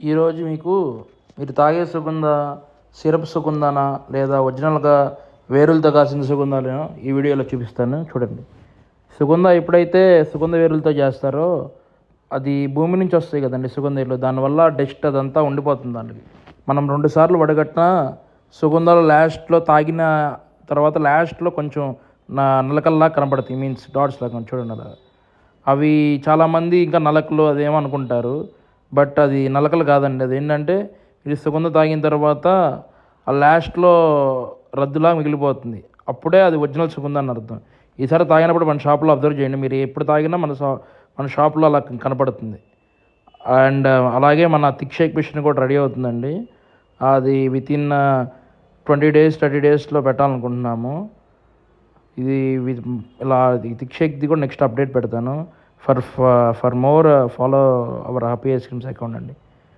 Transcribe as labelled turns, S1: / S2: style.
S1: ఈరోజు మీరు తాగే సుగంధ సిరప్ సుగంధానా లేదా ఒరిజినల్గా వేరులతో కాసిన సుగంధాలను ఈ వీడియోలో చూపిస్తాను చూడండి. సుగంధ ఎప్పుడైతే సుగంధ వేరులతో చేస్తారో అది భూమి నుంచి వస్తాయి కదండి సుగంధలు, దానివల్ల డస్ట్ అదంతా ఉండిపోతుంది దానికి. మనం 2 సార్లు వడగట్టిన సుగంధాలు లాస్ట్లో తాగిన తర్వాత లాస్ట్లో కొంచెం నలకల్లా కనపడతాయి, మీన్స్ డాట్స్ లాగా చూడండి అలా. అవి చాలామంది ఇంకా నలకలు అదేమో అనుకుంటారు, బట్ అది నలకలు కాదండి. అది ఏంటంటే ఇది సుగంధ తాగిన తర్వాత ఆ లాస్ట్లో రద్దులా మిగిలిపోతుంది, అప్పుడే అది ఒరిజినల్ సుగంధ అని అర్థం. ఈసారి తాగినప్పుడు మన షాప్లో అబ్జర్వ్ చేయండి, మీరు ఎప్పుడు తాగినా మన షాప్లో అలా కనపడుతుంది. అండ్ అలాగే మన థిక్ షేక్ మిషన్ కూడా రెడీ అవుతుందండి. అది వితిన్ 20 days 30 daysలో పెట్టాలనుకుంటున్నాము. ఇది ఇలా థిక్ షేక్ది కూడా నెక్స్ట్ అప్డేట్ పెడతాను. For more follow our happy ice creams account అండి.